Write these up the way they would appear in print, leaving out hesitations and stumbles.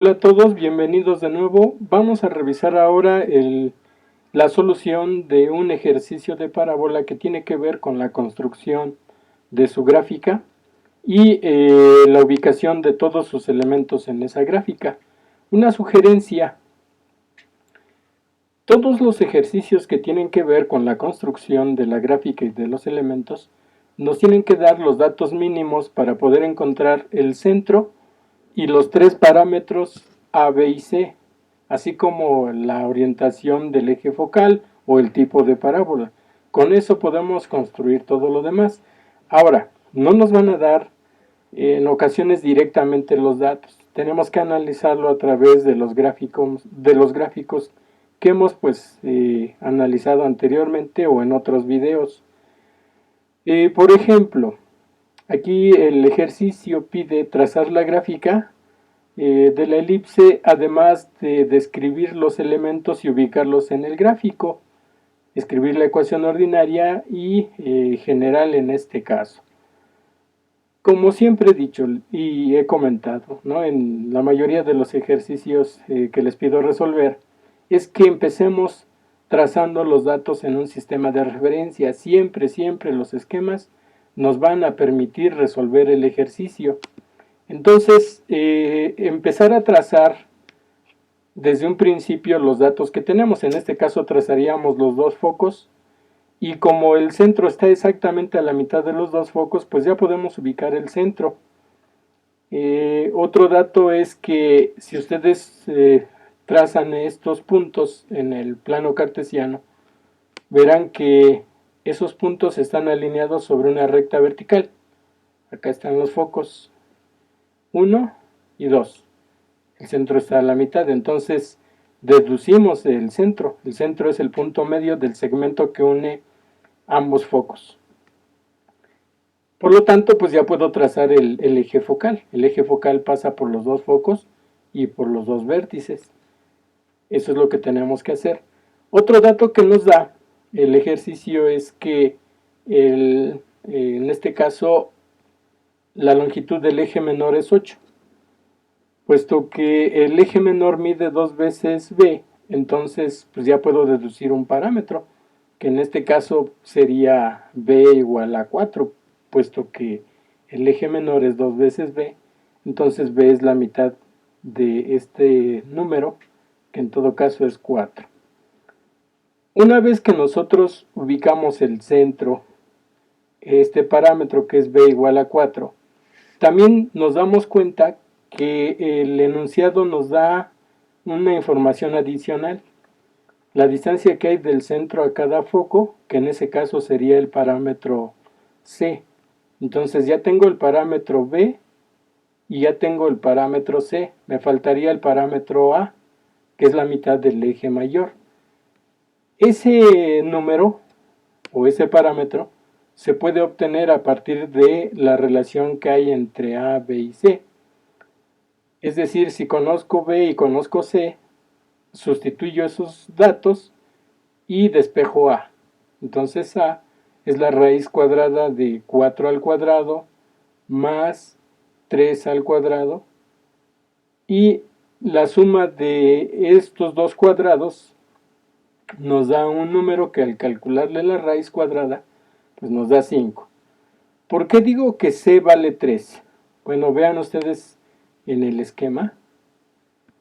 Hola a todos, bienvenidos de nuevo. Vamos a revisar ahora la solución de un ejercicio de parábola que tiene que ver con la construcción de su gráfica y la ubicación de todos sus elementos en esa gráfica. Una sugerencia: todos los ejercicios que tienen que ver con la construcción de la gráfica y de los elementos nos tienen que dar los datos mínimos para poder encontrar el centro y los tres parámetros A, B y C, así como la orientación del eje focal o el tipo de parábola. Con eso podemos construir todo lo demás. Ahora, no nos van a dar en ocasiones directamente los datos. Tenemos que analizarlo a través de los gráficos que hemos analizado anteriormente o en otros videos. Por ejemplo, aquí el ejercicio pide trazar la gráfica de la elipse, además de describir los elementos y ubicarlos en el gráfico, escribir la ecuación ordinaria y general en este caso. Como siempre he dicho y he comentado, ¿no?, en la mayoría de los ejercicios que les pido resolver, es que empecemos trazando los datos en un sistema de referencia. Siempre los esquemas nos van a permitir resolver el ejercicio. Entonces, empezar a trazar desde un principio los datos que tenemos. En este caso trazaríamos los dos focos, y como el centro está exactamente a la mitad de los dos focos, pues ya podemos ubicar el centro. Otro dato es que si ustedes trazan estos puntos en el plano cartesiano, verán que esos puntos están alineados sobre una recta vertical. Acá están los focos 1 y 2. El centro está a la mitad, entonces deducimos el centro. El centro es el punto medio del segmento que une ambos focos. Por lo tanto, pues ya puedo trazar el eje focal. El eje focal pasa por los dos focos y por los dos vértices. Eso es lo que tenemos que hacer. Otro dato que nos da el ejercicio es que en este caso la longitud del eje menor es 8. Puesto que el eje menor mide 2 veces b, entonces pues ya puedo deducir un parámetro, que en este caso sería b igual a 4, puesto que el eje menor es 2 veces b, entonces b es la mitad de este número, que en todo caso es 4. Una vez que nosotros ubicamos el centro, este parámetro que es b igual a 4, también nos damos cuenta que el enunciado nos da una información adicional: la distancia que hay del centro a cada foco, que en ese caso sería el parámetro C. Entonces ya tengo el parámetro B y ya tengo el parámetro C. Me faltaría el parámetro A, que es la mitad del eje mayor. Ese número o ese parámetro se puede obtener a partir de la relación que hay entre A, B y C. Es decir, si conozco B y conozco C, sustituyo esos datos y despejo A. Entonces A es la raíz cuadrada de 4 al cuadrado más 3 al cuadrado, y la suma de estos dos cuadrados nos da un número que al calcularle la raíz cuadrada pues nos da 5. ¿Por qué digo que C vale 3? Bueno, vean ustedes en el esquema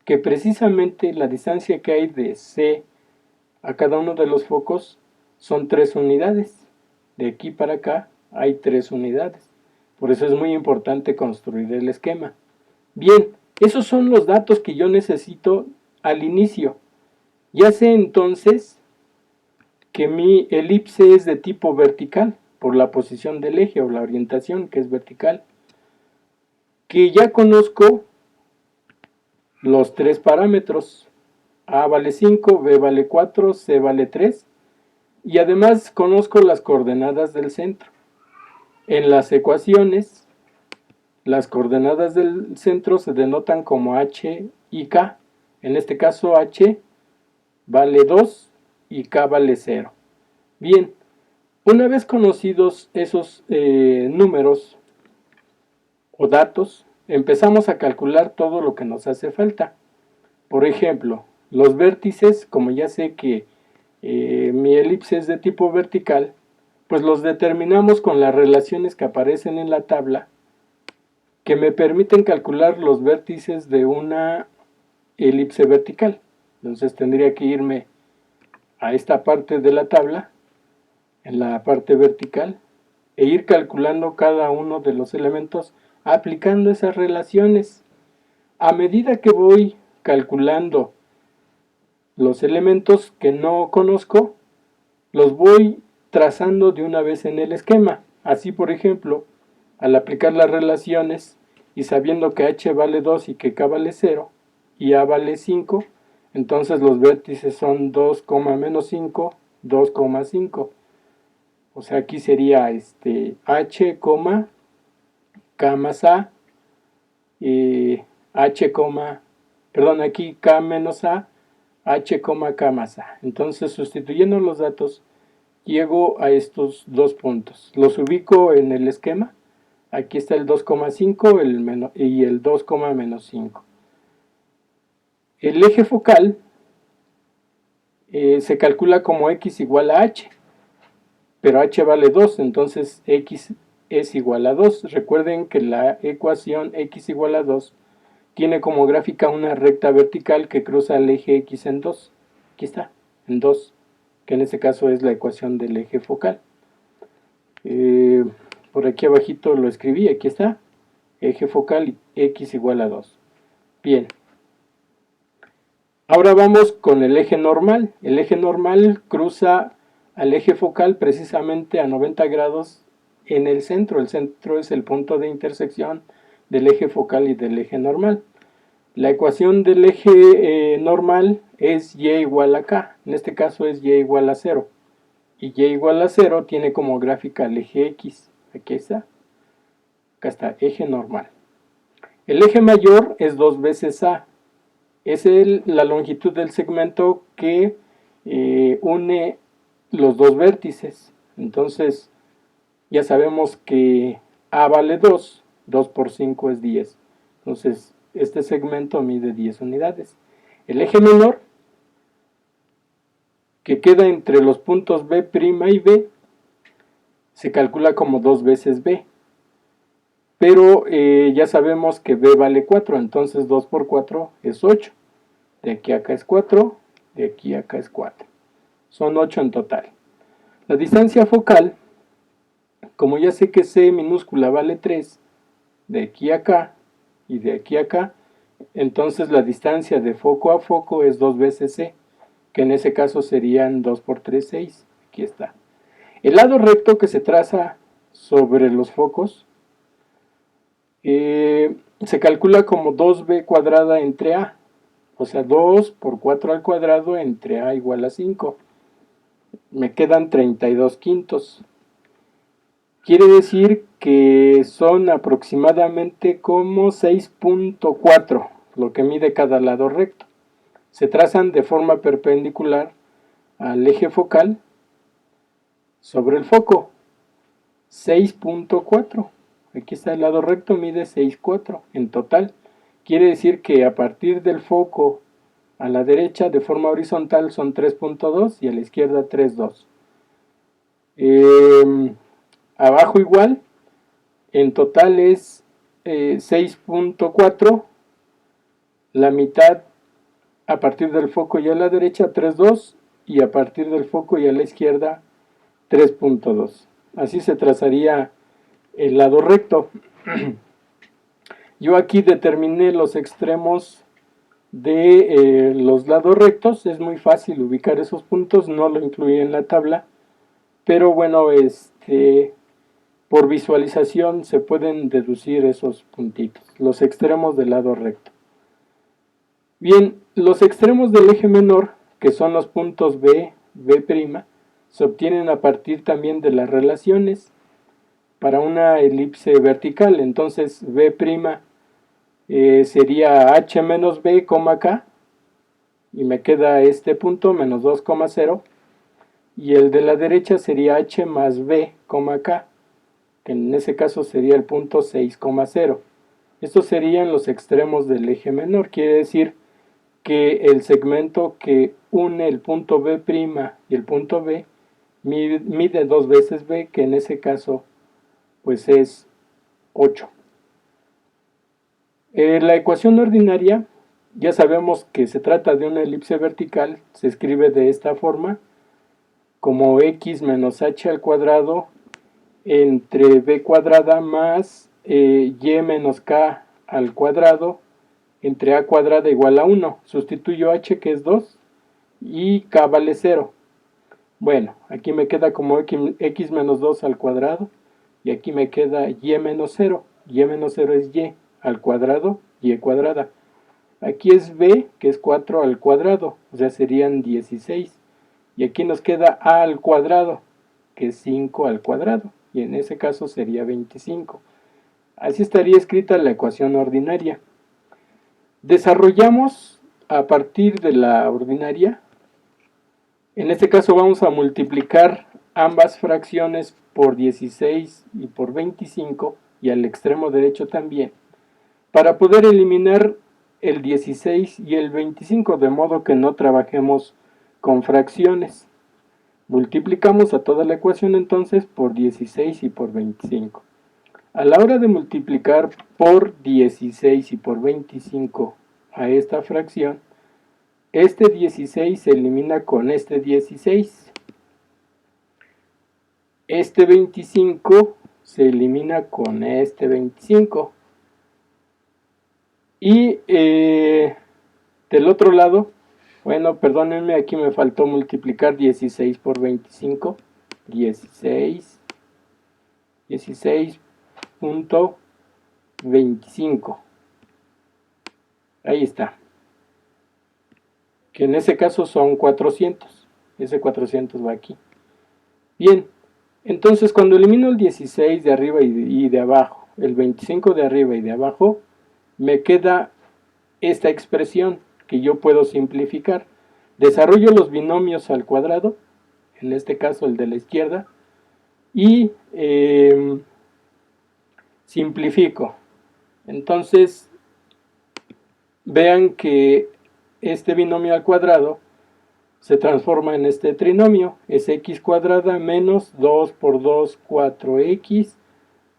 que precisamente la distancia que hay de C a cada uno de los focos son 3 unidades. De aquí para acá hay 3 unidades. Por eso es muy importante construir el esquema. Bien, esos son los datos que yo necesito al inicio. Ya sé entonces que mi elipse es de tipo vertical, por la posición del eje o la orientación, que es vertical. Que ya conozco los tres parámetros: A vale 5, B vale 4, C vale 3, y además conozco las coordenadas del centro. En las ecuaciones, las coordenadas del centro se denotan como H y K. En este caso H vale 2 y K vale 0. Bien, una vez conocidos esos números o datos, empezamos a calcular todo lo que nos hace falta. Por ejemplo, los vértices, como ya sé que mi elipse es de tipo vertical, pues los determinamos con las relaciones que aparecen en la tabla, que me permiten calcular los vértices de una elipse vertical. Entonces tendría que irme a esta parte de la tabla, en la parte vertical, e ir calculando cada uno de los elementos aplicando esas relaciones. A medida que voy calculando los elementos que no conozco, los voy trazando de una vez en el esquema. Así, por ejemplo, al aplicar las relaciones y sabiendo que h vale 2 y que k vale 0 y a vale 5, entonces los vértices son 2, menos 5, 2,5. O sea, aquí sería h, k más a, h, perdón, aquí k menos a, h, k más a. Entonces, sustituyendo los datos, llego a estos dos puntos. Los ubico en el esquema. Aquí está el 2,5 y el 2, menos 5. El eje focal se calcula como x igual a h, pero h vale 2, entonces x es igual a 2. Recuerden que la ecuación x igual a 2 tiene como gráfica una recta vertical que cruza el eje x en 2. Aquí está, en 2, que en este caso es la ecuación del eje focal. Por aquí abajito lo escribí, aquí está, eje focal x igual a 2. Bien. Ahora vamos con el eje normal. El eje normal cruza al eje focal precisamente a 90 grados en el centro. El centro es el punto de intersección del eje focal y del eje normal. La ecuación del eje normal es y igual a k. En este caso es y igual a 0. Y y igual a 0 tiene como gráfica el eje x. Aquí está. Acá está, eje normal. El eje mayor es 2 veces a. Es la longitud del segmento que une los dos vértices. Entonces, ya sabemos que a vale 2. 2 por 5 es 10. Entonces, este segmento mide 10 unidades. El eje menor, que queda entre los puntos B' y B, se calcula como 2 veces B. Pero ya sabemos que B vale 4, entonces 2 por 4 es 8. De aquí a acá es 4, de aquí a acá es 4. Son 8 en total. La distancia focal, como ya sé que C minúscula vale 3, de aquí a acá y de aquí a acá, entonces la distancia de foco a foco es 2 veces C, que en ese caso serían 2 por 3, 6. Aquí está. El lado recto que se traza sobre los focos se calcula como 2b cuadrada entre a. O sea, 2 por 4 al cuadrado entre a igual a 5. Me quedan 32 quintos. Quiere decir que son aproximadamente como 6,4 lo que mide cada lado recto. Se trazan de forma perpendicular al eje focal sobre el foco. 6,4. Aquí está el lado recto, mide 6,4 en total. Quiere decir que a partir del foco a la derecha de forma horizontal son 3,2 y a la izquierda 3,2. Abajo igual, en total es 6,4. La mitad a partir del foco y a la derecha 3,2 y a partir del foco y a la izquierda 3,2. Así se trazaría el lado recto. Yo aquí determiné los extremos de los lados rectos. Es muy fácil ubicar esos puntos, no lo incluí en la tabla, pero bueno, por visualización se pueden deducir esos puntitos, los extremos del lado recto. Bien, los extremos del eje menor, que son los puntos B, B', se obtienen a partir también de las relaciones para una elipse vertical. Entonces B' sería h menos b, k, y me queda este punto, menos 2,0, y el de la derecha sería h más b, k, que en ese caso sería el punto 6,0. Estos serían los extremos del eje menor, quiere decir que el segmento que une el punto B' y el punto B mide 2 veces B, que en ese caso pues es 8. La ecuación ordinaria, ya sabemos que se trata de una elipse vertical, se escribe de esta forma, como x menos h al cuadrado entre b cuadrada más y menos k al cuadrado entre a cuadrada igual a 1. Sustituyo h, que es 2, y k vale 0. Bueno, aquí me queda como x menos 2 al cuadrado, y aquí me queda y menos 0. Y menos 0 es y al cuadrado, y cuadrada. Aquí es b, que es 4 al cuadrado, o sea, serían 16. Y aquí nos queda a al cuadrado, que es 5 al cuadrado, y en ese caso sería 25. Así estaría escrita la ecuación ordinaria. Desarrollamos a partir de la ordinaria. En este caso vamos a multiplicar ambas fracciones por 16 y por 25, y al extremo derecho también, para poder eliminar el 16 y el 25, de modo que no trabajemos con fracciones. Multiplicamos a toda la ecuación entonces por 16 y por 25. A la hora de multiplicar por 16 y por 25 a esta fracción, este 16 se elimina con este 16. Este 25 se elimina con este 25. Y del otro lado, bueno, perdónenme, aquí me faltó multiplicar 16 por 25. 16.25. Ahí está. Que en ese caso son 400. Ese 400 va aquí. Bien, entonces cuando elimino el 16 de arriba y de abajo, el 25 de arriba y de abajo, me queda esta expresión que yo puedo simplificar. Desarrollo los binomios al cuadrado, en este caso el de la izquierda, y simplifico. Entonces, vean que este binomio al cuadrado se transforma en este trinomio. Es x cuadrada menos 2 por 2, 4x,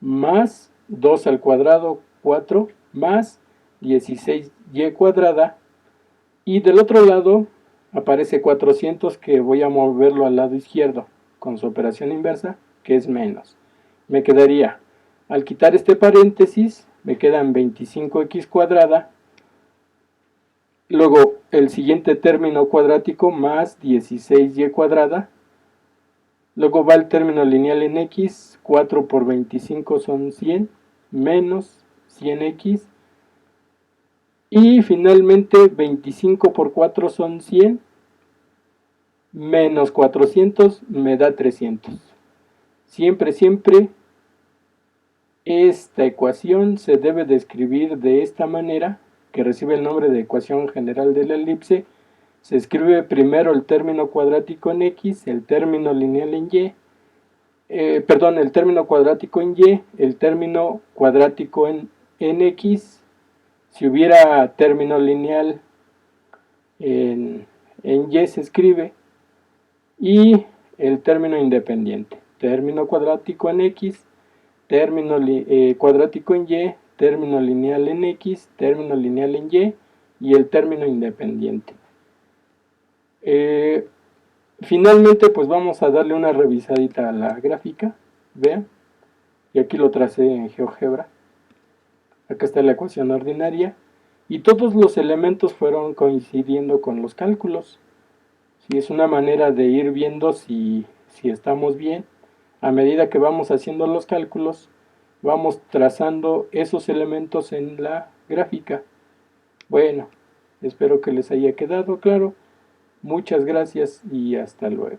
más 2 al cuadrado, 4, más 16y cuadrada. Y del otro lado aparece 400, que voy a moverlo al lado izquierdo con su operación inversa, que es menos. Me quedaría, al quitar este paréntesis, me quedan 25x cuadrada. Luego el siguiente término cuadrático más 16y cuadrada. Luego va el término lineal en x, 4 por 25 son 100, menos 100x. Y finalmente 25 por 4 son 100, menos 400 me da 300. Siempre, siempre esta ecuación se debe de escribir de esta manera, que recibe el nombre de ecuación general de la elipse. Se escribe primero el término cuadrático en x, el término lineal en y, el término cuadrático en y, el término cuadrático en x. Si hubiera término lineal en y se escribe, y el término independiente, término cuadrático en x, término cuadrático en y, término lineal en x, término lineal en y el término independiente. Finalmente, pues vamos a darle una revisadita a la gráfica. Vean, y aquí lo tracé en GeoGebra. Acá está la ecuación ordinaria, y todos los elementos fueron coincidiendo con los cálculos. Sí, es una manera de ir viendo si estamos bien. A medida que vamos haciendo los cálculos, vamos trazando esos elementos en la gráfica. Bueno, espero que les haya quedado claro. Muchas gracias y hasta luego.